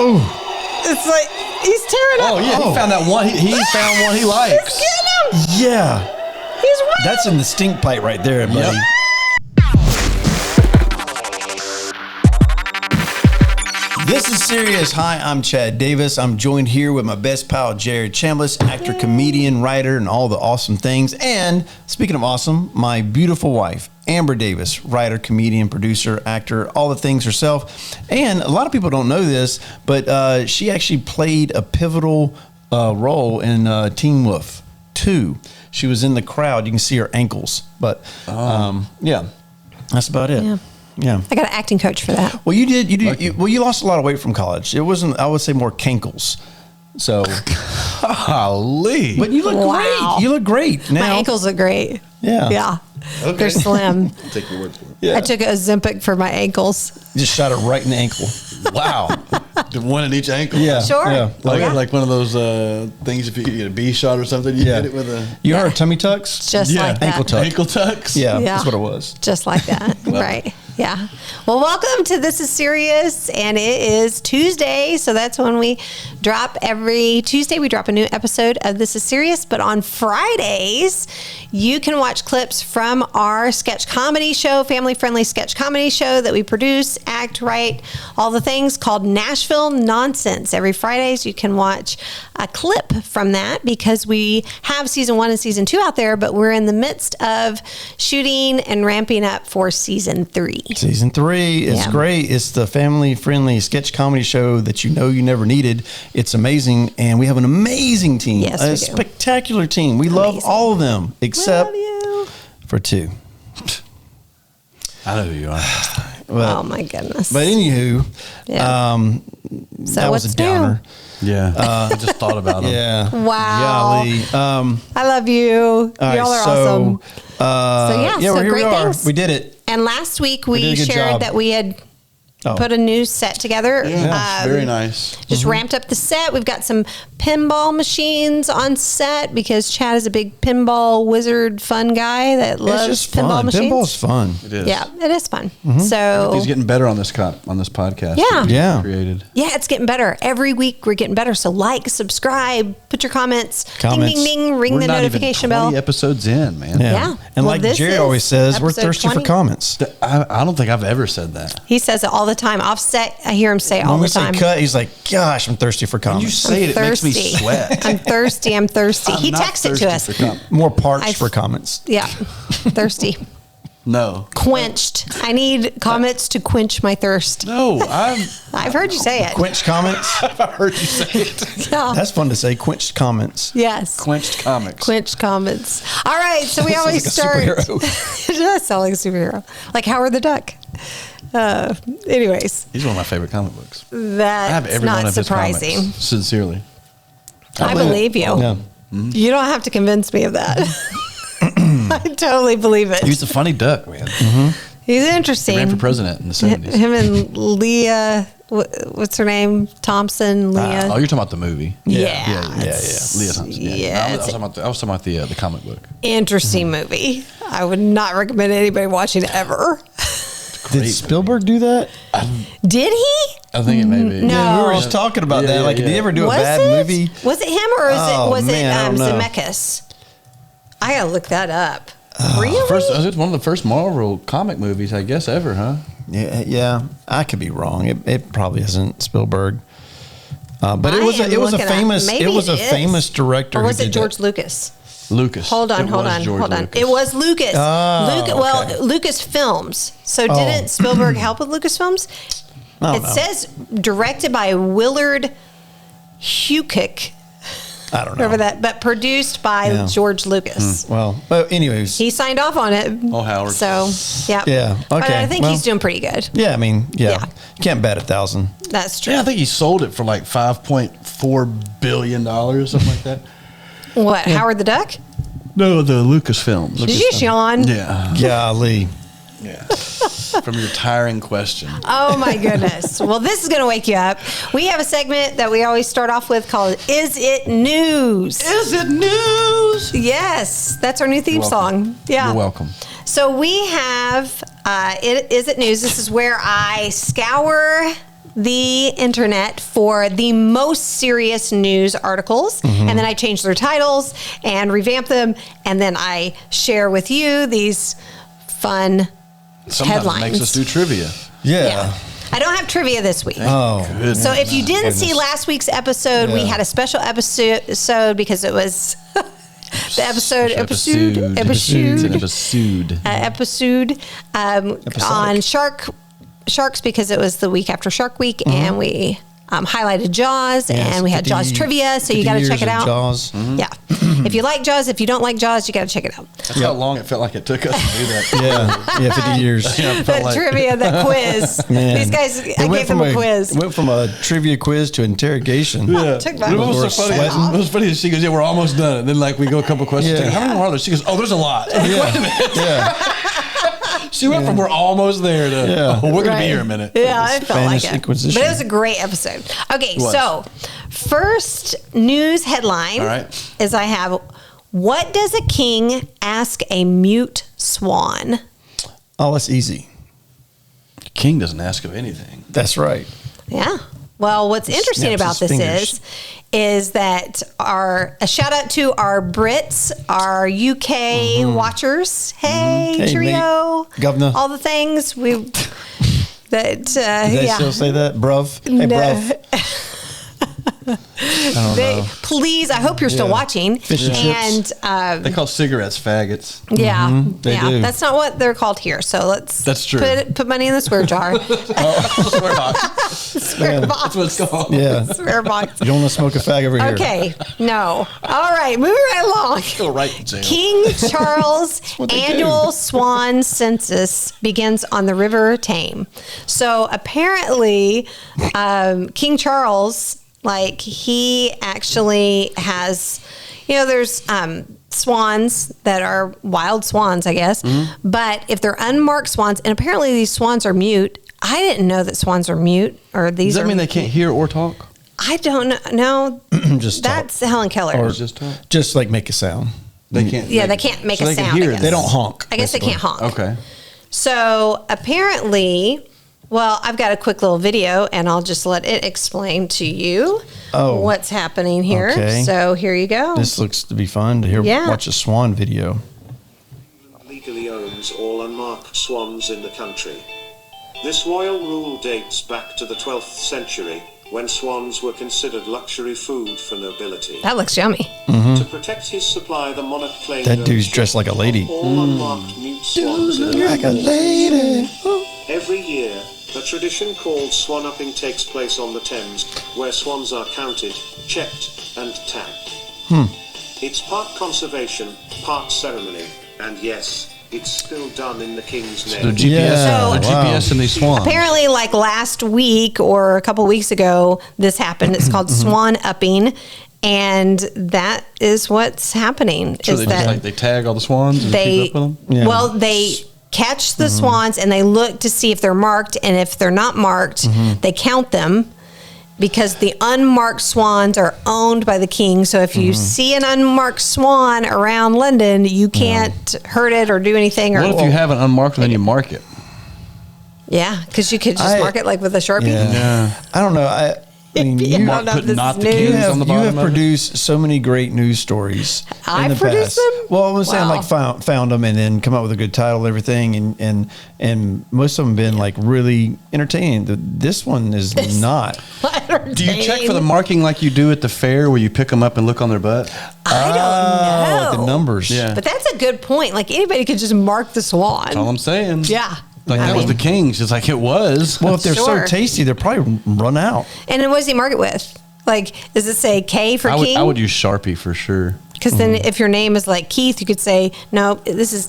Oh. It's like he's tearing up. Oh yeah, he found that one. He found one he likes. He's getting him. Yeah. He's right. That's in the stink pipe right there, buddy. Yep. This is Serious. Hi, I'm Chad Davis. I'm joined here with my best pal, Jared Chambliss, actor, comedian, writer, and all the awesome things. And speaking of awesome, my beautiful wife, Amber Davis, writer, comedian, producer, actor, all the things herself. And a lot of people don't know this, but she actually played a pivotal role in Teen Wolf 2. She was in the crowd. You can see her ankles. But yeah, that's about it. Yeah. I got an acting coach for that. Well, you lost a lot of weight from college. It wasn't, I would say, more cankles. So, golly. but you look great. You look great now. My ankles look great. Yeah. Yeah. Okay. They're slim. I'll take your word for it. Yeah. I took a Ozempic for my ankles. You just shot it right in the ankle. Wow. The one in each ankle. Yeah. Sure. Yeah. Like one of those things, if you get a bee shot or something, you hit it with a... You heard tummy tucks? Just like that. Ankle tuck. Ankle tucks? Yeah, that's what it was. Just like that. Right. Yeah. Well, welcome to This Is Serious, and it is Tuesday, so that's when we drop every Tuesday. We drop a new episode of This Is Serious, but on Fridays, you can watch clips from our sketch comedy show, family-friendly sketch comedy show that we produce, act, write, all the things, called Nashville Nonsense. Every Fridays, you can watch a clip from that because we have season 1 and season 2 out there, but we're in the midst of shooting and ramping up for season 3. Season 3 is great. It's the family-friendly sketch comedy show that you never needed. It's amazing, and we have an amazing team. Yes, a we do. spectacular team. We love all of them except for 2. I know who you are. But, Oh my goodness. But anywho, So that was what's a downer. Yeah. I just thought about him. Yeah. Wow. Golly. I love you. All right, Y'all are so, awesome. So here great we are. things. We did it. And last week did we a good shared job. that we had put a new set together. Yeah, very nice. Just ramped up the set. We've got some pinball machines on set because Chad is a big pinball wizard fun guy that loves It's just pinball fun. machines. Pinball's fun. It is. Yeah, it is fun. So He's getting better on this podcast. Yeah. Yeah. Created. yeah, it's getting better. Every week we're getting better. So like, subscribe, put your comments. Comments. Ding, ding, ding, ring We're the not notification even 20 bell. episodes in, man. Yeah. And Well, like this Jerry is always says, we're episode thirsty 20. for comments. I don't think I've ever said that. He says it all the time. Offset, I hear him say it all When we the time. say cut, he's like, gosh, I'm thirsty for When you comments. say it, it makes me thirsty. sweat. I'm thirsty. I'm thirsty. He I'm not texts it to us. thirsty for comments. More parched I- for comments. Yeah. Thirsty. No. Quenched. I need comments to quench my thirst. No, I've heard you say it. Quenched comments. I've heard you say it. Yeah. That's fun to say. Quenched comments. Yes. Quenched comics. Quenched comments. All right. So we Sounds always like a start. superhero. It does sound like a superhero. Like Howard the Duck. Anyways, He's one of my favorite comic books. I have that's every one not of his surprising. comics. Sincerely. I believe you. Yeah. You don't have to convince me of that. I totally believe it. He's a funny duck, man. He's He interesting. ran for president in the 70s. Him and Leah, what's her name? Thompson, Leah. Oh, you're talking about the movie. Yeah. Leah Thompson. Yeah, I it's was talking about the comic book. interesting movie. I would not recommend anybody watching it ever. Did Spielberg do that? Did he? I think it may be. No. Yeah, we were just talking about that. Like, did he ever do a Was bad it? movie? Was it him or was man, I it don't know. Zemeckis? I gotta look that up. Really? It's one of the first Marvel comic movies, I guess, ever, huh? Yeah. I could be wrong. It probably isn't Spielberg. But it was I am a looking up. famous Maybe it was a it is. famous director. Or was who it did George that. Lucas? Lucas. Hold on. It was George Lucas. It was Lucas. Oh, okay. Well, Lucas Films. So didn't Spielberg help with Lucas Films? I It don't know. says directed by Willard Hukick. I don't know. Remember that? But produced by Yeah. George Lucas. Well, anyways. He signed off on it. Oh, Howard. So, yeah. Yeah, But okay, I think well. he's doing pretty good. Yeah, I mean, Yeah. You can't bet 1,000. That's true. Yeah, I think he sold it for like $5.4 billion, something like that. What, Howard the Duck? No, the Lucasfilms. Did you yawn? Yeah. Golly. Yeah. From your tiring question. Oh my goodness. Well, this is going to wake you up. We have a segment that we always start off with called Is It News? Is it news? Yes, that's our new theme You're welcome. song. Yeah. You're welcome. So we have Is It News? This is where I scour the internet for the most serious news articles, and then I change their titles and revamp them, and then I share with you these fun Sometimes headlines. it makes us do trivia. Yeah. I don't have trivia this week. Oh. Goodness. So if you didn't see last week's episode, we Yeah. had a special episode because it was the episode on sharks because it was the week after Shark Week, and we highlighted Jaws, and we had Jaws trivia, so you got to check it out. Jaws. Yeah. If you like Jaws, if you don't like Jaws, you got to check it out. That's how long it felt like it took us to do that. Yeah, 50 years. The trivia, the quiz. Man. These guys, I gave them a quiz. It went from a trivia quiz to interrogation. Yeah. Took my It was We're so funny. sweating. It was funny. She goes, "Yeah, we're almost done." And then like we go a couple questions. Yeah. How many more are there? She goes, "Oh, there's a lot." Wait a minute. Yeah. She went from "we're almost there" to Yeah. "oh, we're gonna be Right. here a minute." Yeah, I felt like Spanish it. Inquisition. But it was a great episode. Okay, was. so first news headline All right. is I have, what does a king ask a mute swan? Oh, that's easy. King doesn't ask of anything. That's right. Yeah. Well, what's interesting Snaps about his this fingers. is that a shout out to our Brits, our UK watchers. Hey, Hey, trio, mate. Governor. all the things we. That Do they yeah. still say that? Bruv? Hey, No. bruv. I don't know. Please, I hope you're still Yeah. watching. Fish and chips. And They call cigarettes faggots. yeah, they yeah, do. that's not what they're called here. So let's That's true. Put money in the swear jar. Swear box. Swear box. That's what it's called. Yeah. Swear box. You don't want to smoke a fag over here. Okay, no. All right, moving right along. Go right to jail. King Charles' what they annual swan census begins on the River Tame. So apparently, King Charles, like, he actually has, there's swans that are wild swans, I guess. But if they're unmarked swans, and apparently these swans are mute. I didn't know that swans are mute, or these Does that are. mean they can't hear or talk? I don't know. No, Just talk. that's Helen Keller. Or Just talk? just like make a sound. They can't. Yeah, they can't make a they can sound, hear I it. guess. They don't honk. I guess basically. they can't honk. Okay. So apparently, well, I've got a quick little video, and I'll just let it explain to you what's happening here. Okay. So here you go. This looks to be fun to hear. Yeah. Watch a swan video. Legally owns all unmarked swans in the country. This royal rule dates back to the 12th century, when swans were considered luxury food for nobility. That looks yummy. To protect his supply, the monarch claimed That dude's ownership dressed like a lady. of all unmarked mute swans in the Like a lady. Every year, a tradition called swan upping takes place on the Thames, where swans are counted, checked, and tagged. It's part conservation, part ceremony, and yes, it's still done in the king's The name. GPS, Yeah. the Wow. GPS and these swans. Apparently, like last week or a couple weeks ago, this happened. It's called swan upping, and that is what's happening. So is they that just like they tag all the swans and they keep up with them. Yeah. well they catch the swans and they look to see if they're marked, and if they're not marked, they count them, because the unmarked swans are owned by the king. So if you see an unmarked swan around London, you can't hurt it or do anything. Or What if you have an unmarked and then you mark it? yeah, because you could just mark it like with a Sharpie. Yeah. I don't know. I mean, Yeah, you, I don't know if put this not is the news. kings you on the have, you bottom have of it? produced so many great news stories. I in the produced past. them? Well, I was saying Wow. like found them and then come up with a good title and everything, and most of them been like really entertaining. This one is not. Do you check for the marking like you do at the fair where you pick them up and look on their butt? I don't know. Like the numbers. Yeah. But that's a good point. Like, anybody could just mark the swan. That's all I'm saying. Yeah. Like I that was mean- the king's. It's like it was. Well, if they're Sure. so tasty, they're probably run out. And then what does he mark it with? Like, does it say K for king? I would use Sharpie for sure. Because then if your name is like Keith, you could say, no,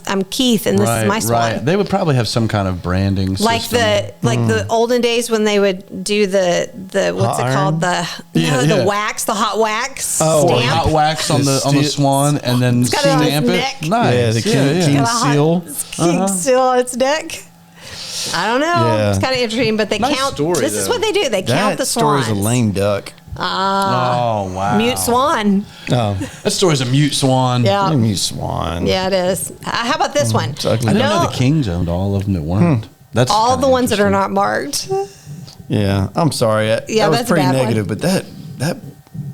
I'm Keith and this is my swan. Right. They would probably have some kind of branding Like system. the olden days when they would do the what's Hot it called? iron? The wax, the hot wax Oh, Or stamp. hot wax on the Sti- swan and then got it on his stamp neck. it. Nice. Yeah, the king Got a hot seal. king seal on its neck. I don't know. Yeah. It's kind of interesting, but they Nice count. story, This is though. what they do. They count the That story's swans. a lame duck. Oh, wow. Mute swan. Oh, That story's a mute swan. Yeah. lame you swan. Yeah, it is. How about this one? it's ugly. I didn't know No. the kings owned all of them that weren't. That's All kinda the ones that are interesting. not marked. Yeah, I'm sorry. That was that's a pretty bad one. negative, but that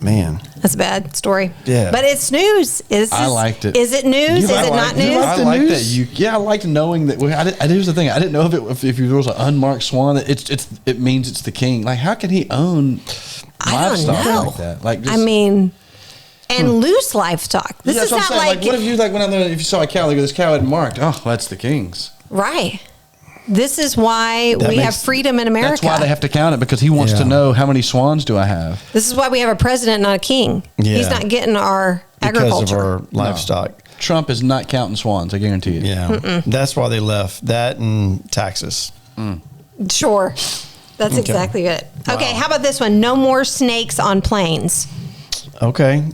man. That's a bad story. Yeah. But it's news. I liked it. Is it news? Is it not news? I like that. I liked knowing that. Here's the thing. I didn't know if there was an unmarked swan. It means it's the king. Like, how can he own livestock like that? Like, just, and loose livestock. This is not like what if you if you saw a cow, like this cow had marked? Oh, that's the king's. Right. This is why we have freedom in America. That's why they have to count it, because he wants to know how many swans do I have. This is why we have a president, not a king. Yeah. He's not getting our agriculture. Because of our livestock. No. Trump is not counting swans, I guarantee you. Yeah. That's why they left. That and taxes. Sure. That's exactly it. Wow. Okay, how about this one? No more snakes on planes. Okay.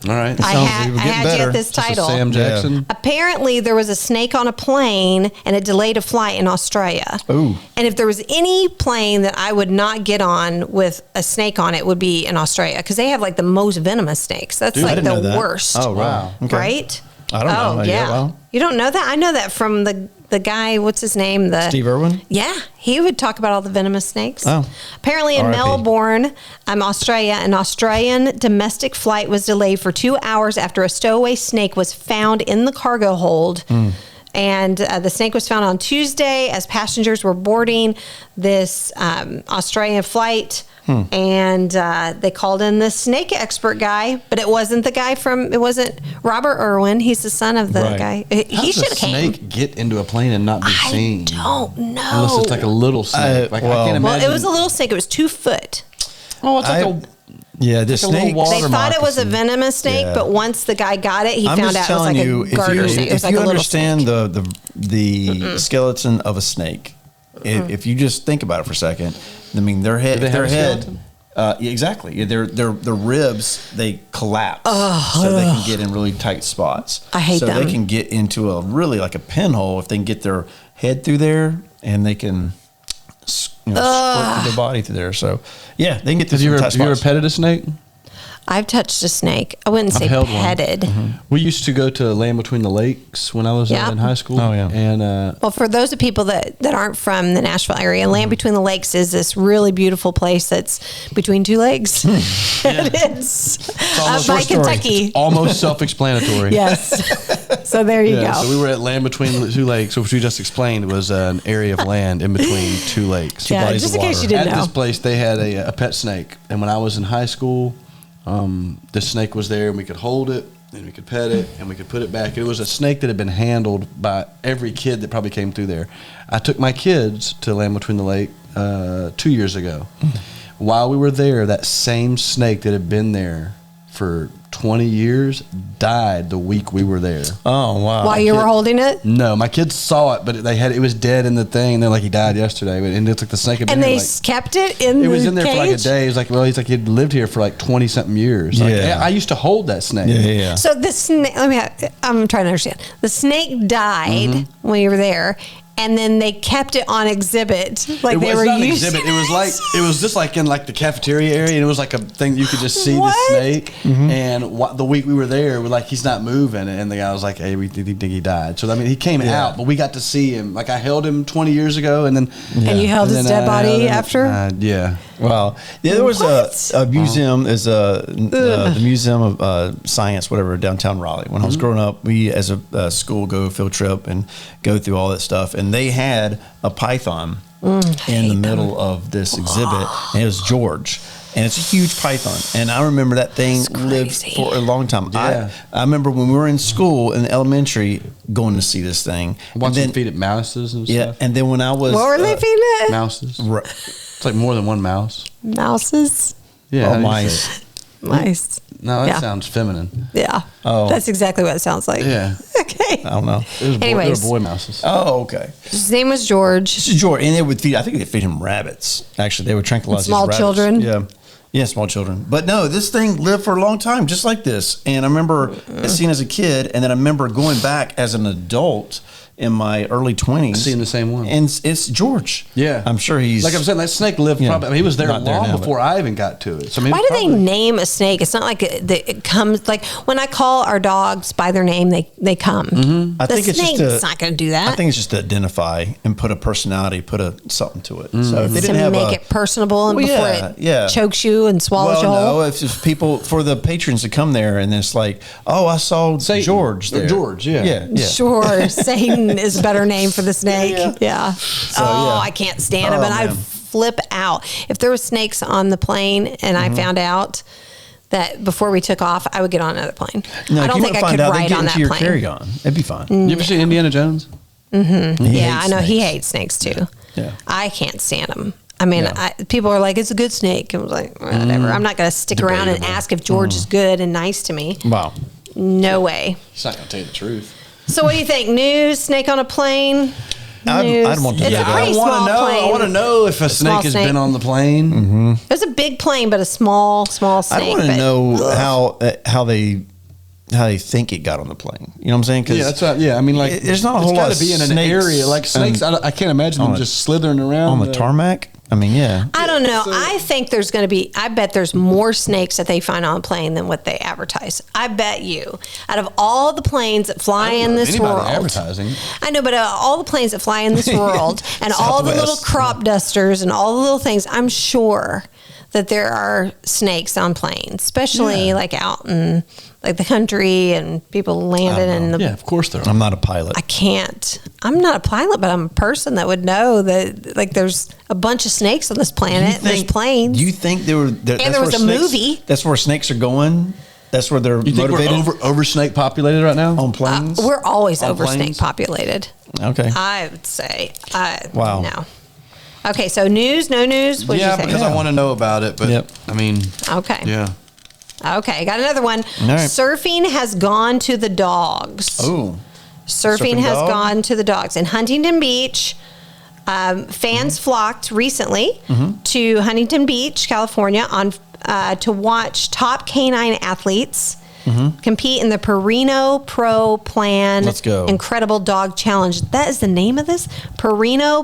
All right. I had to get this title. Sam Jackson. Yeah. Apparently, there was a snake on a plane, and it delayed a flight in Australia. Ooh. And if there was any plane that I would not get on with a snake on it, would be in Australia, because they have like the most venomous snakes. That's I like didn't know the that. worst. Oh, wow. Okay. Right? I don't know. Oh, yeah. Well, you don't know that? I know that from the guy, what's his name? Steve Irwin? Yeah, he would talk about all the venomous snakes. Oh. Apparently in R.I.P. Melbourne, Australia, an Australian domestic flight was delayed for 2 hours after a stowaway snake was found in the cargo hold. And the snake was found on Tuesday as passengers were boarding this Australian flight. And they called in the snake expert guy, but it wasn't Robert Irwin. He's the son of the guy. He should have came. Snake get into a plane and not be seen? I don't know. Unless it's like a little snake. I can't imagine. Well, it was a little snake. It was 2 foot. Oh, it's like Yeah, the snake. They thought it was a venomous snake, but once the guy got it, he found out it was like a garter snake. It was like a little snake. If you understand the skeleton of a snake, if you just think about it for a second, I mean, their head, exactly. Their ribs, they collapse so they can get in really tight spots. I hate them. So they can get into a really like a pinhole if they can get their head through there, and they can squirt their body through there. So yeah, they can get through some tight spots. Have you ever petted a snake? I've touched a snake. I wouldn't say petted. We used to go to Land Between the Lakes when I was in high school. Oh, yeah. And well, for those of people that aren't from the Nashville area, Land Between the Lakes is this really beautiful place that's between two lakes. It's up by Kentucky. It's almost self-explanatory. Yes. So there you go. So we were at Land Between the Two Lakes, which we just explained was an area of land in between two lakes. Yeah, just in case you didn't know. At this place, they had a pet snake. And when I was in high school, the snake was there, and we could hold it, and we could pet it, and we could put it back. It was a snake that had been handled by every kid that probably came through there. I took my kids to Land Between the Lake 2 years ago. While we were there, that same snake that had been there for 20 years died the week we were there. Oh, wow. While you were holding it? No, my kids saw it, but it was dead in the thing, and they're like, he died yesterday. And it's like the snake had been And they there, kept it in the It was in there cage? for like a day. It was like, well, he'd lived here for like 20-something years. Like, I used to hold that snake. Yeah. So the snake, I'm trying to understand. The snake died when you were there, and then they kept it on exhibit, like they were using. Exhibit. It was just like in like the cafeteria area, and it was like a thing you could just see the snake. And the week we were there, we're like, he's not moving, and the guy was like, hey, we think he died. So I mean, he came out, but we got to see him. Like I held him 20 years ago, and then and you held his dead body after. Yeah. Wow. Yeah, there was a museum, the Museum of Science, whatever, downtown Raleigh. When I was growing up, we as a school go field trip and go through all that stuff. And they had a python in the middle of this exhibit, and it was George. And it's a huge python. And I remember that thing lived for a long time. Yeah. I remember when we were in school in elementary going to see this thing. Watching them feed it mouses and stuff. Yeah, and then when I was... What were they feeding it? Mouses. It's like more than one mouse. Mouses? Yeah. Oh, mice. Mice. No, that sounds feminine. Yeah. Oh. That's exactly what it sounds like. Yeah. Okay. I don't know. They were boy mouses. Oh, okay. His name was George. This is George, and they would feed. I think they feed him rabbits. Actually, they would tranquilize Small these rabbits. children? Yeah, small children. But no, this thing lived for a long time, just like this. And I remember seeing it as a kid, and then I remember going back as an adult in my early 20s. Seeing the same one. And it's George. Yeah. I'm sure he's... Like I'm saying, that snake lived probably, I mean, he was there not long now, before I even got to it. So, I mean, Why do they name a snake? It's not like it comes, like when I call our dogs by their name, they come. Mm-hmm. I think it's just snake's not going to do that. I think it's just to identify and put a personality, put something to it. So if they to didn't have make it personable and before it chokes you and swallows you whole. No, if people, for the patrons to come there and it's like, oh, I saw Satan. George there. George, yeah. Yeah. Sure, Satan is a better name for the snake. Yeah. I can't stand him, and I'd flip out if there was snakes on the plane, and I found out that before we took off, I would get on another plane. No, I don't think I could ride on that your plane. carry-on. It'd be fine. You ever seen Indiana Jones? Yeah, I know he hates snakes too. Yeah. I can't stand them. I mean, people are like, it's a good snake. I was like, whatever. I'm not going to stick around and ask if George is good and nice to me. Wow. No way. He's not going to tell you the truth. So what do you think? News, snake on a plane? I'd want to It's do a that. pretty small plane. I want to know if a Small snake has snake. been on the plane. It was a big plane, but a small snake. I want to but- know how they think it got on the plane. You know what I'm saying? 'Cause Yeah, that's right. Yeah, I mean, like there's not a whole lot It's of got to be in an snakes area like snakes. I can't imagine them just slithering around on the tarmac. I mean, yeah. I don't know. I think there's going to be, I bet there's more snakes that they find on a plane than what they advertise. I bet you. Out of all the planes that fly in this world. Advertising. I know, but all the planes that fly in this world and all the little Southwest. crop dusters and all the little things, I'm sure that there are snakes on planes, especially like out in like the country and people landing in the. Yeah, of course there are. I'm not a pilot. I can't. I'm not a pilot, but I'm a person that would know that like there's a bunch of snakes on this planet. There's planes. Do you think there was a movie. That's where snakes are going. That's where they're You think motivated we're over snake populated right now? on planes. We're always On over snake planes? populated. Okay. I would say. Wow. No. Okay, so news, no news? What did you Yeah, think? because I want to know about it. But Yep. I mean, Okay. yeah. Okay, got another one. All right. Surfing has gone to the dogs. Oh. Surfing surfing has dog? gone to the dogs. In Huntington Beach, fans flocked recently to Huntington Beach, California, to watch top canine athletes compete in the Perino Pro Plan Let's go. Incredible Dog Challenge. That is the name of this? Perino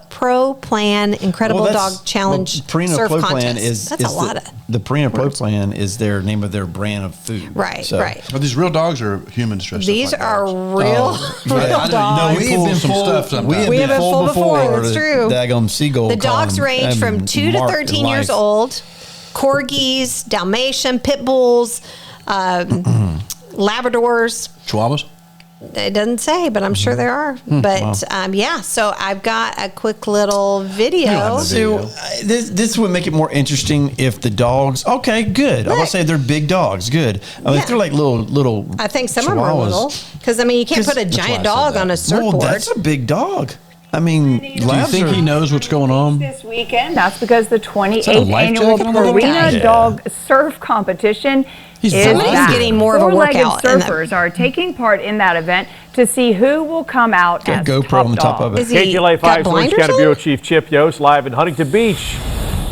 Pro Plan Incredible Dog Challenge Perino Surf Pro Contest. Plan is That's a lot of the Perino Pro Plan is their name of their brand of food. Right, So- right. Are these real dogs or humans dressed up These like are dogs? real, real I know, dogs. no, we pulled some stuff sometimes. We have been full before, that's the true. Daggum seagull. The dogs column. range from 2 to Marked 13 years life. old. Corgis, Dalmatian, Pit Bulls, Labradors. Chihuahuas? It doesn't say, but I'm sure there are. But yeah, so I've got a quick little video. So this would make it more interesting if the dogs. Okay, good. I would Look. say they're big dogs. Good. Yeah. If they're like little. I think some of them are chihuahuas. little. Because, I mean, you can't put a That's giant why I said dog that. on a surfboard. Well, that's a big dog. I mean, Do you labs think are- he knows what's going on? This weekend, that's because the that a 28th life annual jacket on the Purina dog? Dog Surf Competition He's is Somebody's back. getting more of a Four-legged workout in that. surfers are taking part in that event to see who will come out Got a as GoPro top on the top of dog. it. Is he KTLA got 5's Orange blinders County on? Bureau Chief Chip Yost live in Huntington Beach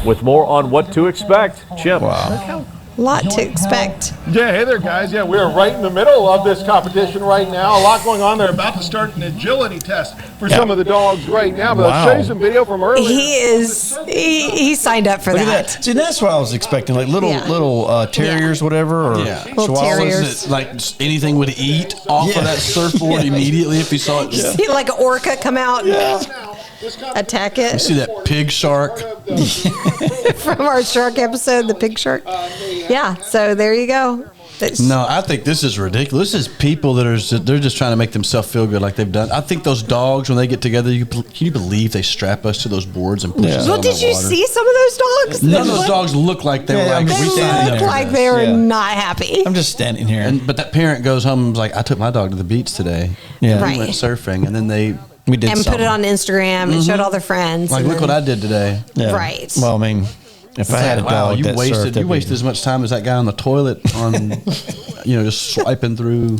with more on what to expect. Chip. Wow. A lot to expect. Yeah, hey there, guys. Yeah, we are right in the middle of this competition right now. A lot going on. They're about to start an agility test for some of the dogs right now. But I'll show you some video from earlier. He signed up for Look that. at that. See, that's what I was expecting. Like little terriers, whatever, or Little chihuahuas. terriers. Is it like anything would eat off of that surfboard immediately if he saw it? Just, See like an orca come out and attack You it see that pig shark? from our shark episode, the pig shark. Yeah, so there you go. That's- No, I think this is ridiculous. This is people that they're just trying to make themselves feel good like they've done. I think those dogs, when they get together, can you believe they strap us to those boards and push us Well, out in did that you water? see some of those dogs? None of those dogs look like they were like They we we standing look there. like they were Yeah. not happy. I'm just standing here. But that parent goes home and is like, I took my dog to the beach today. Yeah. We Right. went surfing, and then they we did And put something. it on Instagram and showed all their friends. like, and look then- what I did today. Yeah. Right. Well, I mean, if I had a Wow, dog you that wasted surfed, as much time as that guy on the toilet on, just swiping through.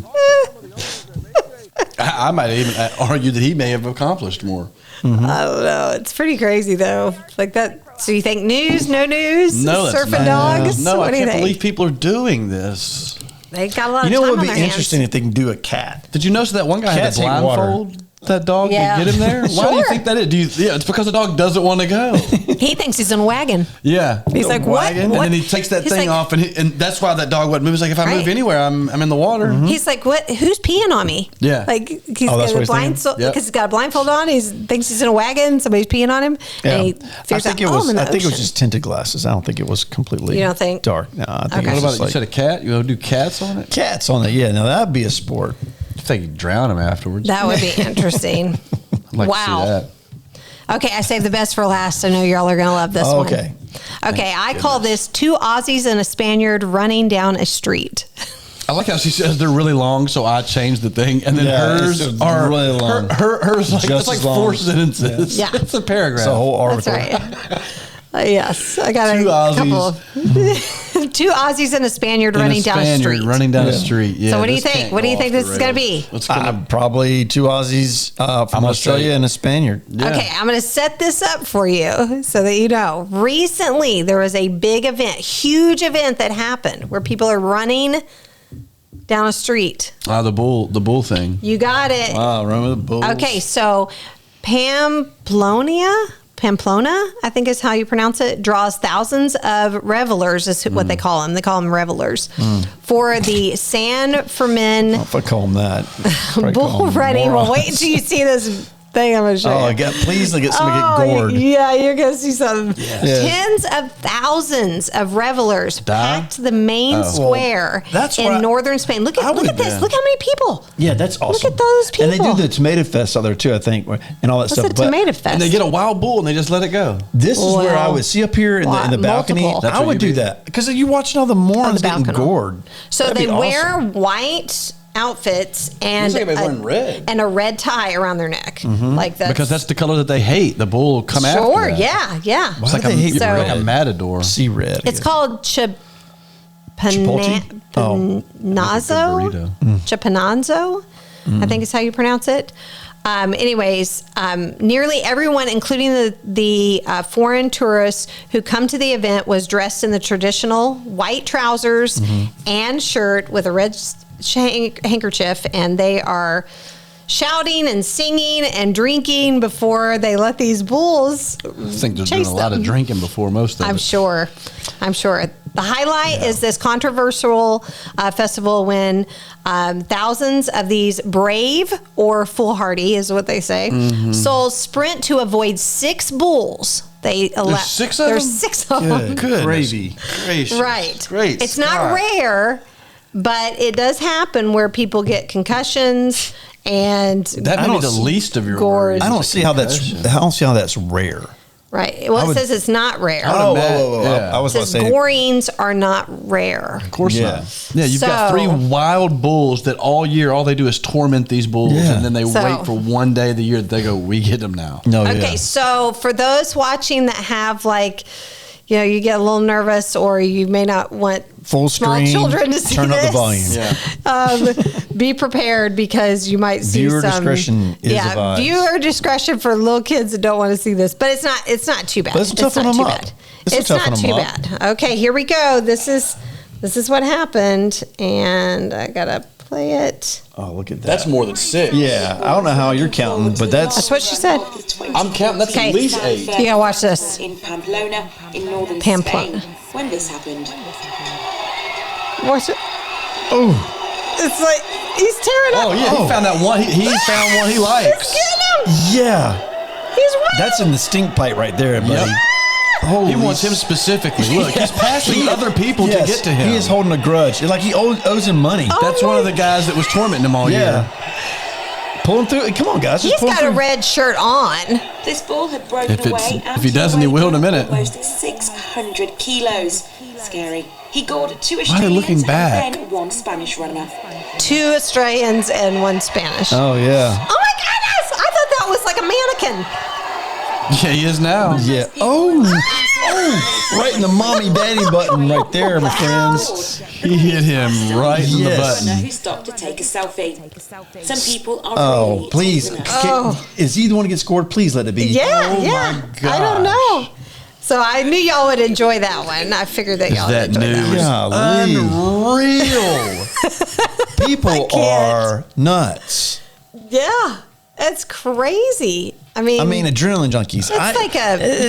I might even argue that he may have accomplished more. I don't know. It's pretty crazy though. Like that. So you think news? No news? No, that's Surfing not- dogs? No, what I do you can't think? believe people are doing this. They got a lot You of know time what on would their be hands. interesting if they can do a cat? Did you notice that one guy Cats had a hate water. blindfold that dog Yeah. to get him there? Why do you Sure. think that is? Yeah, it's because the dog doesn't want to go. He thinks he's in a wagon. Yeah. He's like, what? And then he takes that He's thing like- off, and that's why that dog wouldn't move. He's like, if I move Right. anywhere, I'm in the water. He's like, what? Who's peeing on me? Yeah. Like he's Oh, that's got what a he's thinking? blindfold Yep. because he's got a blindfold on. He thinks he's in a wagon. Somebody's peeing on him. Yeah. And he I figures think out, it was. I'm in the I think it was ocean. just tinted glasses. I don't think it was completely. You don't think? Dark? No, I think Okay. it was What just about you said a cat? You want to do cats on it? cats on it. Yeah, now that'd be a sport. I think you drown him afterwards. That would be interesting. I'd like to see Wow. that. Okay, I saved the best for last. I know y'all are going to love this Oh, one. okay. Okay, I call this 2 Aussies and a Spaniard running down a street. I like how she says they're really long, so I changed the thing, and then Yeah, hers it's are really long. Hers like Just it's like as long. 4 sentences. Yeah. It's a paragraph. It's a whole article. That's right. Yes, I got Two a Aussies. couple. Of 2 Aussies and a Spaniard And running down a Spaniard street. running down a Yeah. street. Yeah, So what do you this think? can't What do go you think off this the is gonna rails. be? It's gonna Probably 2 Aussies from gonna Australia say- and a Spaniard. Yeah. Okay, I'm going to set this up for you so that you know. Recently, there was a big event, huge event that happened where people are running down a street. the bull thing. You got it. Wow, remember the bulls? Okay, so Pamplona, I think is how you pronounce it, draws thousands of revelers, is what they call them. They call them revelers for the San Fermin If I call them that. Probably call bull them running. Well, morons. wait until you see this thing I'm going to show Oh, you. please get somebody get gored. Yeah, you're going to see some. Yes. Tens of thousands of revelers Die? packed the main square that's in what I- northern Spain. Look at this. yeah. Look how many people. Yeah, that's awesome. at those And they do people. the tomato fest out there too, I think, and all that What's stuff. a But tomato fest? And they get a wild bull and they just let it go. This is where I Well, would see up here in the balcony. multiple. That's I what would you do do? that because you're watching all the morons getting balcony. gored. So That'd they be wear awesome. white outfits and Looks like everybody's wearing red. and a red tie around their neck, like that. Because that's the color that they hate. The bull will come after sure, that. yeah. Why It's like do they hate So- like a red? matador. See red. I It's guess. called Chipotle? Chipanazo. Chipanazo, I think is how you pronounce it. Anyways, nearly everyone, including the foreign tourists who come to the event, was dressed in the traditional white trousers and shirt with a red handkerchief, and they are shouting and singing and drinking before they let these bulls I think they're doing chase a lot them. of drinking before most of I'm it. sure. The highlight is this controversial festival when thousands of these brave or foolhardy, is what they say, souls sprint to avoid 6 bulls. There's 6 of There's them? 6 of them. Good Gravy. gracious. Right. Great. It's not Scott. rare, but it does happen where people get concussions and That may I be don't the see- least of your Gourd. worries. I don't see how that's rare. right. Well, it says it's not rare. Oh, mad. whoa. Yeah. I was It about to says say. gorings are not rare. Of course Yeah. not. Yeah, you've got So- 3 wild bulls that all year, all they do is torment these bulls, Yeah. and then they So- wait for one day of the year that they go, we get them now. No, Okay, yeah. so for those watching that have you get a little nervous, or you may not want Full small screen. children to see Turn up the this. volume. Be prepared because you might see Viewer some discretion is advised. viewer discretion for little kids that don't want to see this, but it's not too bad. But it's toughen not them too up. bad. It's It's toughen not them too up. bad. Okay, here we go. This is what happened, and I gotta play it. Oh, look at that. That's more than 6. Yeah, I don't know how you're counting, but That's what she said. I'm counting. That's Okay. at least 8. You gotta watch this. In Pamplona, in northern Pamplona. Spain, when this happened. Watch it. Oh, It's like he's tearing up. Oh, yeah, he found that one. He found one he likes. Get him! yeah. He's right. That's in the stink pipe right there, buddy. Yep. Holy He wants him specifically. Look, he's passing other people Yes, to get to him. He is holding a grudge. It's like he owes him money. That's one of the guys that was tormenting him all year. Yeah. Pull him through. Come on, guys. Just He's pull him got a through. red shirt on. This bull had broken If it's- away and if he doesn't, he will in a weighed minute. almost 600 kilos. Scary. He gored 2 Why are they Australians looking back? and then 1 Spanish runner. 2 Australians and 1 Spanish. Oh, yeah. Oh my goodness! I thought that was like a mannequin. Yeah, he is now. Yeah. Oh. Right in the mommy daddy button right there, my friends. He hit him right in the Yes. button. Runner who stopped to take a selfie. Some people are Oh, really please. taking it. Is he the one to get scored? Please let it be. Yeah, Oh yeah. my I don't know. So I knew y'all would enjoy that one. I figured that y'all would That enjoy that one. news. Golly. Unreal. People can't. are nuts. Yeah. That's crazy. I mean, adrenaline junkies.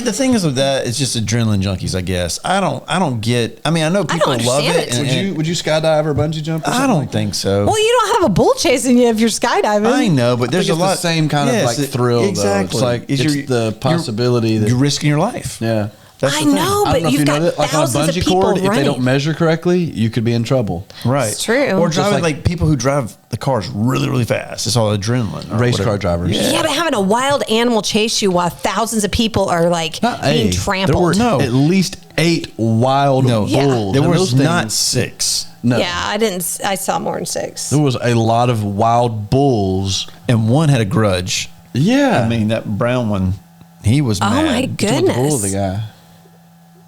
The thing is with that, it's just adrenaline junkies, I guess. I don't get. I know people love it. Would you skydive or bungee jump? Or I don't think so. Well, you don't have a bull chasing you if you're skydiving. I know, but there's a lot. The same kind of like thrill. Exactly. Though. It's like it's the possibility that you're risking your life. Yeah. I know, but you've got thousands of people running. If they don't measure correctly, you could be in trouble. Right. It's true. Or driving like people who drive the cars really, really fast. It's all adrenaline. Race car drivers. Yeah, but having a wild animal chase you while thousands of people are like being trampled. There were at least 8 wild bulls. There was not 6. No. Yeah, I saw more than 6. There was a lot of wild bulls. And one had a grudge. Yeah. That brown one, he was mad. Oh, my goodness. The bull, the guy.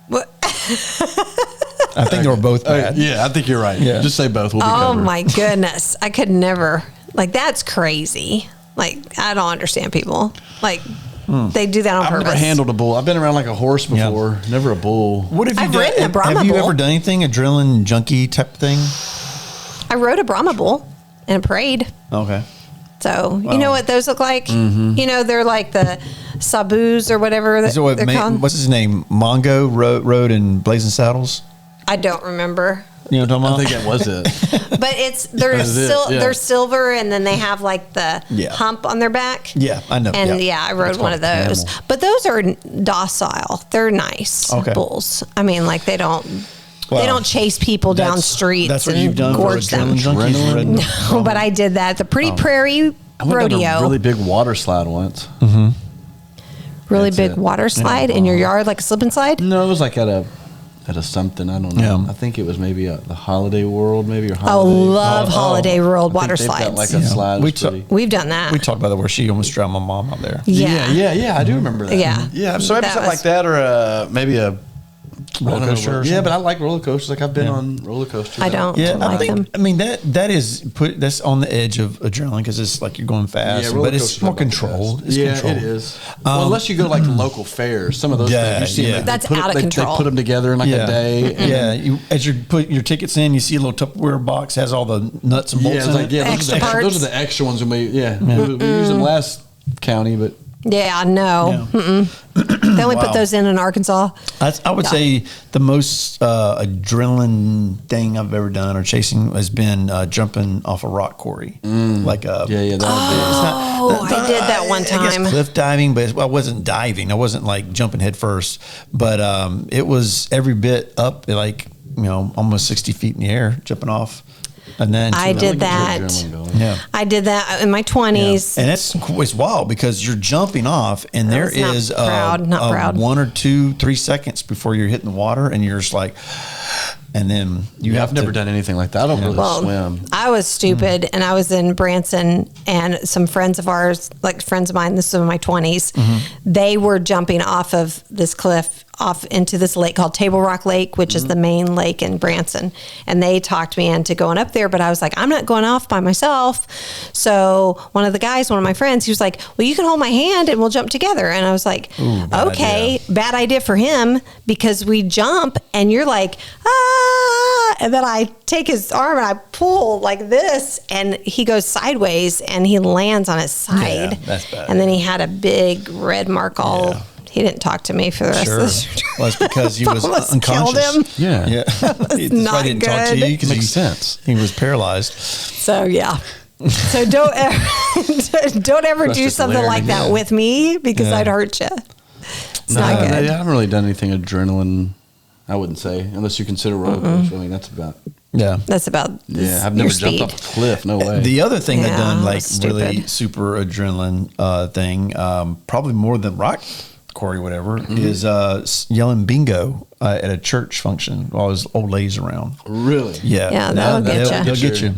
What? I think they were both bad. Yeah, I think you're right. Yeah. Just say both. We'll be covered. My goodness. I could never. Like, that's crazy. Like, I don't understand people. Like, they do that on purpose. I've never handled a bull. I've been around like a horse before. Yeah. Never a bull. What have you I've done? ridden a Brahma Have you bull. ever done anything adrenaline junkie type thing? I rode a Brahma bull in a parade. Okay. So, you know what those look like? Mm-hmm. You know, they're like the Sabus or whatever they're called. What's his name? Mongo rode in Blazing Saddles? I don't remember. You know what I'm talking about? I think that was it. But they're silver, and then they have like the hump on their back. Yeah, I know. And I rode one of those. camel. But those are docile. They're nice bulls. Like they don't chase people down streets. That's what and you've done for gorge them. adrenaline junkies? No, but I did that. The Pretty Prairie I went Rodeo. down a really big water slide once. Mm-hmm. Really big water slide in your yard, like a slip and slide? No, it was like at a something. I don't know. Yeah. I think it was maybe the Holiday World, maybe, or Holiday World water they've got slides. like a slide. We've done that. We talked about that where she almost drowned my mom out there. Yeah. I do remember that. Yeah. Yeah. So maybe something like that, or maybe a Roller coaster. Yeah, but I like roller coasters. Like I've been on roller coasters. I don't like them. That's on the edge of adrenaline because it's like you're going fast, but it's more controlled. It's controlled. It is. Unless you go to like the local fairs, some of those things you see that's out of control. They put them together in like a day. Yeah, as you put your tickets in, you see a little Tupperware box has all the nuts and bolts in it. Those are the extra ones. We used them last county, but. Yeah, no. Yeah. They only put those in Arkansas. I would say the most adrenaline thing I've ever done or chasing has been jumping off a rock quarry. Like a that would be. I did that one time. I guess cliff diving, but I wasn't diving. I wasn't like jumping head first, but it was every bit up, like almost 60 feet in the air, jumping off. And then I did that. Yeah, I did that in my 20s. Yeah. And it's wild because you're jumping off, and there is not proud. 1 or 2, 3 seconds before you're hitting the water, and you're just like, and then I've never done anything like that. I don't really swim. I was stupid, and I was in Branson, and some friends of ours, like friends of mine, this was in my 20s, they were jumping off of this cliff off into this lake called Table Rock Lake, which is the main lake in Branson. And they talked me into going up there, but I was like, I'm not going off by myself. So one of my friends, he was like, well, you can hold my hand and we'll jump together. And I was like, bad idea for him, because we jump and you're like, and then I take his arm and I pull like this, and he goes sideways and he lands on his side. Yeah, that's bad. And then he had a big red mark all. Yeah. He didn't talk to me for the rest of the trip. Well, it's because he was unconscious. Killed him. Yeah. That's not why he didn't talk to you because makes sense. He was paralyzed. So yeah. So don't ever do something like that with me, because I'd hurt you. It's not good. I haven't really done anything adrenaline, I wouldn't say, unless you consider roller coaster. I mean, that's about. Yeah. That's about. Yeah, I've never jumped off a cliff. No way. The other thing I've done, like really super adrenaline thing, probably more than rock quarry, whatever, is yelling bingo at a church function while there's old ladies around. Really? Yeah. Yeah, that'll get you. They'll get you.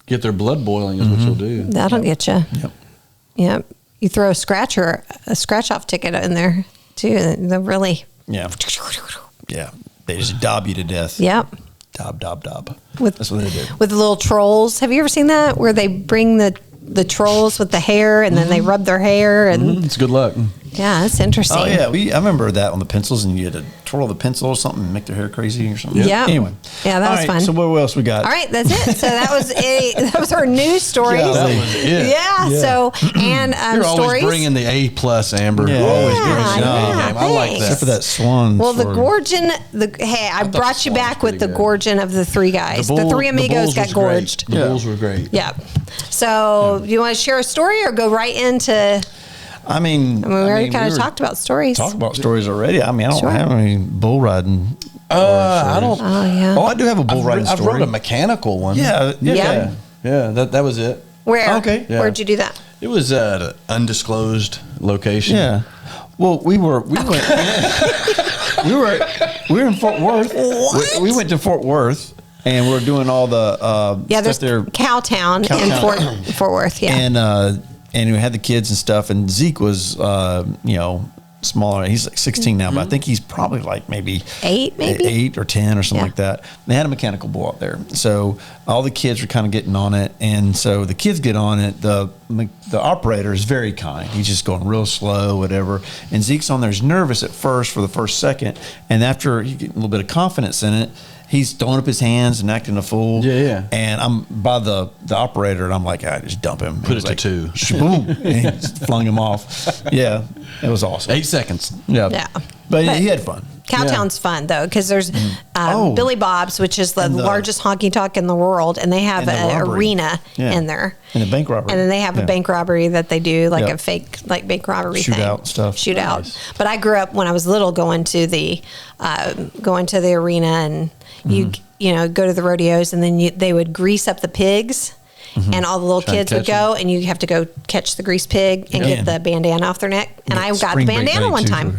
Get their blood boiling is what you'll do. That'll get you. Yep. Yep. You throw a scratch off ticket in there too. They're really. Yeah. Yeah. They just dob you to death. Yep. Dob. That's what they do. With the little trolls. Have you ever seen that, where they bring the trolls with the hair and then they rub their hair and it's good luck. yeah, that's interesting. Oh yeah, I remember that on the pencils, and you had to twirl the pencil or something and make their hair crazy or something. Yeah. Anyway. Yeah, that All was right, fun. So what else we got? All right, that's it. So that was our news stories. Yeah, That was it. Yeah. So and You're always stories. bringing the A+, Amber. Yeah. Always Yeah, bringing the yeah, A game. I like thanks. Except for that. that swan. Well, the for- gorging, I the brought you swan back was with the pretty good. gorging of the three guys. The three amigos got gorged. The Bulls were great. Yep. So, do you want to share a story or go right into? I mean, We already kind we of were talked about stories. talking about stories already. I mean, I don't Sure. have any bull riding. I don't. Oh yeah. Oh, I do have a bull riding I've story. wrote a mechanical one. Yeah. Yeah. Yeah. That was it. Where? Okay. Yeah. Where'd you do that? It was at an undisclosed location. Yeah. Well, we were we were in Fort Worth. We went to Fort Worth and we're doing all the Yeah, stuff there's there. Cowtown in Cowtown. Fort Worth. Yeah. And we had the kids and stuff. And Zeke was smaller. He's like 16 now, but I think he's probably like maybe 8 or 10 or something Yeah. like that. They had a mechanical bull out there, so all the kids were kind of getting on it. And so the kids get on it. The operator is very kind. He's just going real slow, whatever. And Zeke's on there. He's nervous at first for the first second, and after he get a little bit of confidence in it, he's throwing up his hands and acting a fool. Yeah. And I'm by the operator, and I'm like, I just dump him. Put it to like, 2. Boom. And he just flung him off. Yeah. It was awesome. 8 seconds. Yeah. Yeah. But he had fun. Cowtown's fun though, because there's Oh. Billy Bob's, which is the And the- largest honky tonk in the world, and they have And the an robbery. arena Yeah. in there. And a bank robbery. And then they have Yeah. a bank robbery that they do, like Yeah. a fake, like bank robbery Shootout thing. stuff. Shootout. Nice. But I grew up when I was little going to the arena, and you go to the rodeos, and then they would grease up the pigs. And all the little Try and kids would catch go, and you have to go catch the greased pig and Yeah. get the bandana off their neck. And I got the Spring break bandana night, one too, time. for-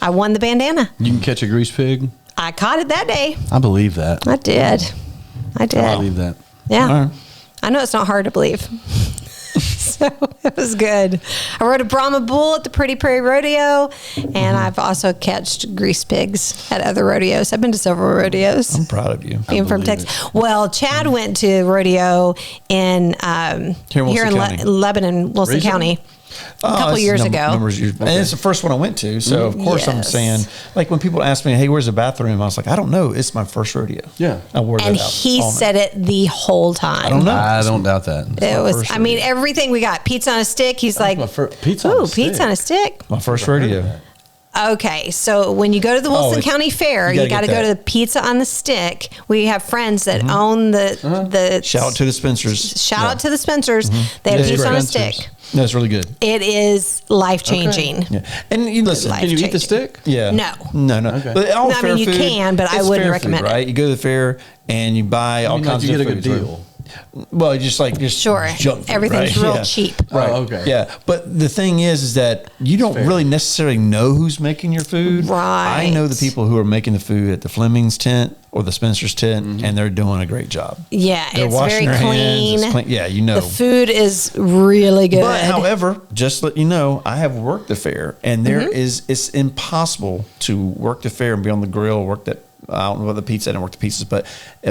I won the bandana. You can catch a grease pig. I caught it that day. I believe that. I did. I did. I believe that. Yeah. All right. I know it's not hard to believe. So it was good. I rode a Brahma bull at the Pretty Prairie Rodeo, and I've also catched grease pigs at other rodeos. I've been to several rodeos. I'm proud of you. Being from believe Texas. Well, Chad went to rodeo in Here in Wilson County. Lebanon, Wilson Recently? County. A couple That's years ago. numbers of years. And it's the first one I went to. So, of course, I'm Yes. saying, like, when people ask me, hey, where's the bathroom? I was like, I don't know. It's my first rodeo. Yeah. I wore And that out he all night. said it the whole time. I don't know. I don't doubt that. It was, first I mean, everything we got. Pizza on a stick. He's like, my pizza on a ooh, stick. pizza on a stick. My first rodeo. Okay, so when you go to the Wilson it's- County Fair, you you gotta got to get go to that. the Pizza on the Stick. We have friends that own the Shout out to the Spencers. shout out to the Spencers. They have Yeah, pizza on a Spencers. stick. That's really good. It is life changing. Yeah. And you listen. Life Can you eat the changing. stick? Yeah. No. No. Okay. But all No, I fair mean, you food, can, but I it's wouldn't fair recommend food, it. right? You go to the fair and you buy all I mean, like kinds you of get a good foods, right? deal. Well, just Sure. junk food, Everything's right? real Yeah. cheap. Right. Oh, okay. Yeah. But the thing is that you don't really necessarily know who's making your food. Right. I know the people who are making the food at the Fleming's tent or the Spencer's tent, and they're doing a great job. Yeah, They're it's washing very their clean. hands. It's clean. Yeah, you know. The food is really good. But however, just to let you know, I have worked the fair, and there Mm-hmm. is it's impossible to work the fair and be on the grill, work that. I don't know about the pizza. I didn't work the pizzas, but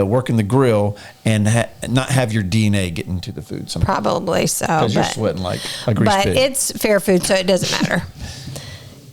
working the grill and not have your DNA get into the food. Probably so. Because you're but- sweating like a grease But pig. it's fair food, so it doesn't matter.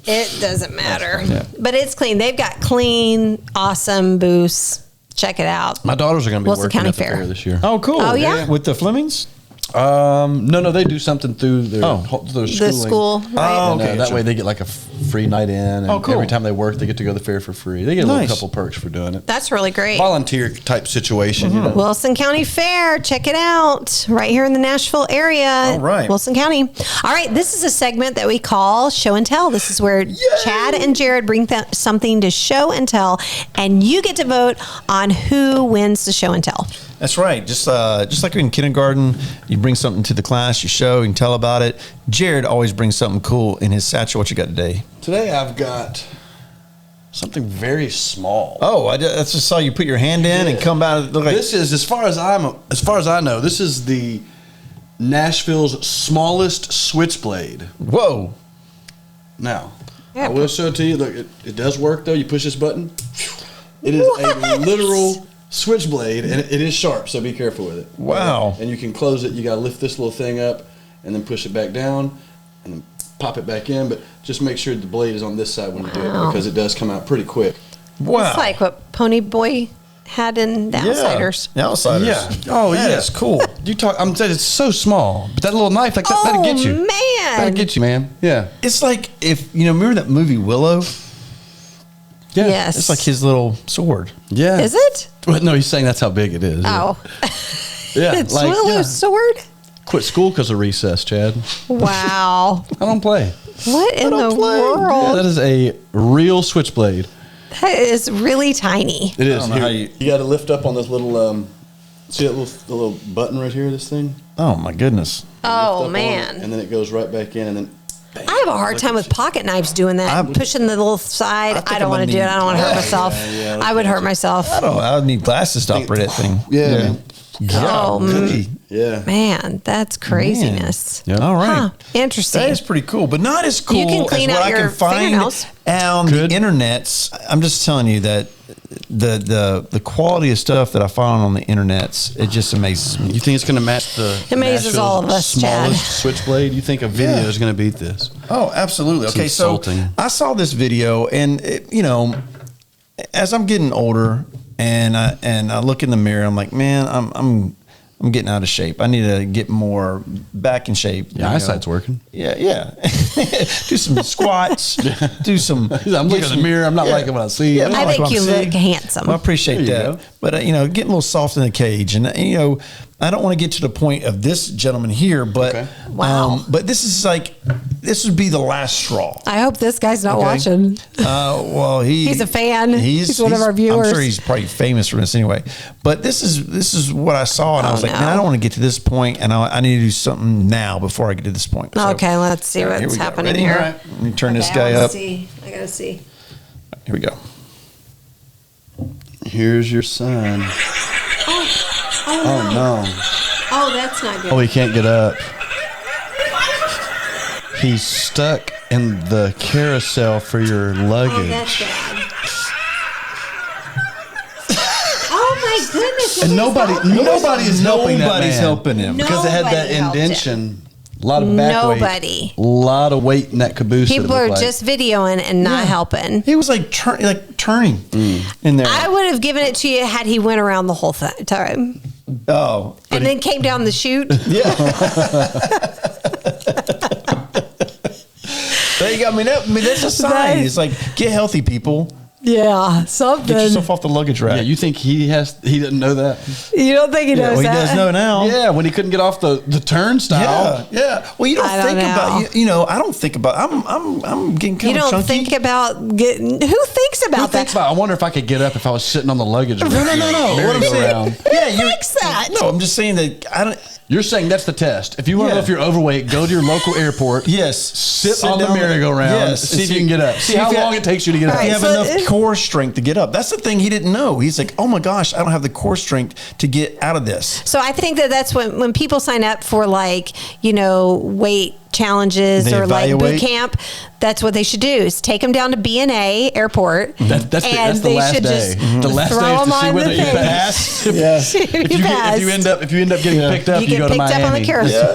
It doesn't matter. Yeah. But it's clean. They've got clean, awesome booths. Check it out. My daughters are going to be Wilson working County at the Fair. fair this year. Oh, cool. Oh, yeah? With the Flemings? No, they do something through their, their schooling. The school, right? And, okay, that gotcha. way they get like a free night in. And Oh, cool. every time they work, they get to go to the fair for free. They get a Nice. little couple perks for doing it. That's really great. Volunteer type situation, you know. Wilson County Fair. Check it out. Right here in the Nashville area. All right. Wilson County. All right. This is a segment that we call Show and Tell. This is where Chad and Jared bring something to show and tell, and you get to vote on who wins the show and tell. That's right. Just like in kindergarten, you bring something to the class, you show, you can tell about it. Jared always brings something cool in his satchel. What you got today? Today I've got something very small. Oh, I just saw you put your hand in and come out. Look like This is, as far as I know, this is the Nashville's smallest switchblade. whoa. Now, Yeah. I will show it to you. Look, it does work though. You push this button. It is a literal switchblade, and it is sharp, so be careful with it. Wow. And you can close it. You got to lift this little thing up and then push it back down and then pop it back in. But just make sure the blade is on this side when you do it, because it does come out pretty quick. Wow. It's like what Pony Boy had in The Outsiders. The Outsiders. Yeah. Oh, That yeah. is cool. You talk. I'm saying it's so small, but that little knife, like that'll get you. That'll Man. get you, man. Yeah. It's like if, remember that movie Willow? Yeah. Yes. It's like his little sword. Yeah. Is it? Well, no, he's saying that's how big it is. Oh. Yeah. It's like, Willow's sword? Quit school because of recess, Chad. Wow. I don't play. What in the Yeah, world? that is a real switchblade. That is really tiny. It is. don't know Here, how you you- got to lift up on this little. See that little button right here? This thing. Oh, my goodness. Lift up Oh, on man. it, and then it goes right back in, and then. I have a hard time with pocket knives doing that. Pushing the little side. think I don't I'm want to gonna do it. need- I don't want to hurt myself. yeah, I would hurt myself. I would need glasses to operate that thing. Yeah, man. Oh, Golly. Yeah. Man, that's craziness. Yep. All right. Huh. Interesting. That is pretty cool, but not as cool You can clean as what out I your can find fingernails. on Good. the internets. I'm just telling you that the quality of stuff that I find on the internets, it just amazes me. You think it's going to match the Amazes Nashville's all of us, Chad. smallest switchblade? You think a video is going to beat this? Oh, absolutely. It's Okay, so insulting. I saw this video, and as I'm getting older, and I look in the mirror, I'm like, man, I'm getting out of shape. I need to get more back in shape. Yeah, eyesight's working. Yeah. Do some squats. Do some. I'm looking in the mirror. I'm not liking what I see. Yeah, I'm not I like think what you I'm look seeing. handsome. Well, I appreciate There you that. go. But, getting a little soft in the cage. And, I don't want to get to the point of this gentleman here, but Okay. Wow. but this would be the last straw. I hope this guy's not Okay. watching. Well, he's a fan. He's one of our I'm viewers. sure he's probably famous for this anyway. But this is what I saw, and I was like, no. man, I don't want to get to this point, and I need to do something now before I get to this point. So, Okay, let's see all right, what's here we go. happening Ready? here. All right. Let me turn this Okay, guy I wanna up. see. I gotta see. Here we go. Here's your son. Oh, no. Oh, that's not good. Oh, he can't get up. He's stuck in the carousel for your luggage. Oh, that's bad. Oh my goodness! And nobody is helping that Nobody's man. helping him. Because it had that Nobody helped indention. A lot of back Nobody. weight. A lot of weight in that caboose. People are just videoing and not helping. He was like turning in there. I would have given it to you had he went around the whole time And then came down the chute. yeah. There you go. That's a sign. Nice. It's like, get healthy, people. Yeah, something. Get yourself off the luggage rack. Yeah, you think he didn't know that? You don't think he knows Well, he that? does know now. Yeah, when he couldn't get off the turnstile. Yeah. Well, you don't I don't think about know. I don't think about. I'm getting kind You of don't chunky. think about getting. Who thinks about Who that? thinks about? I wonder if I could get up if I was sitting on the luggage. No. What I'm saying. Yeah, you thinks that? No, I'm just saying that I don't. You're saying that's the test. If you want to know Yeah. if you're overweight, go to your local airport. Yes. Sit on the down merry-go-round. Yes. See if you can get up. See how if you long it takes you to get up. All You right, have so enough it- core strength to get up. That's the thing he didn't know. He's like, oh my gosh, I don't have the core strength to get out of this. So I think that's when people sign up for weight challenges They or like evaluate. boot camp. That's what they should do is take them down to B&A airport. That's the last day. The last throw day is them to see on whether the you thing. pass. Yeah. If you end up getting picked up, You you, get go to picked up on Miami. the carousel.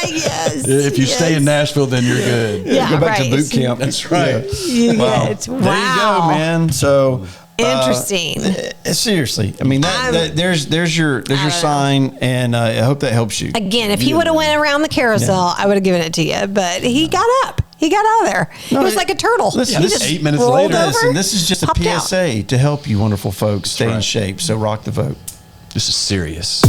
Yes. If you stay in Nashville, then you're good. Yeah, Go back right. to boot camp. That's right. You Wow. get wow. There you go, man. So Interesting. Seriously, I mean there's your sign, and I hope that helps you. Again, if he would have went around the carousel, I would have given it to you. But he got up. He got out of there. No, he was it- like a turtle. listen, He this just 8 minutes rolled later. over, Listen, this is just a popped out. PSA to help you, wonderful folks, stay in right. shape. So rock the vote. This is serious.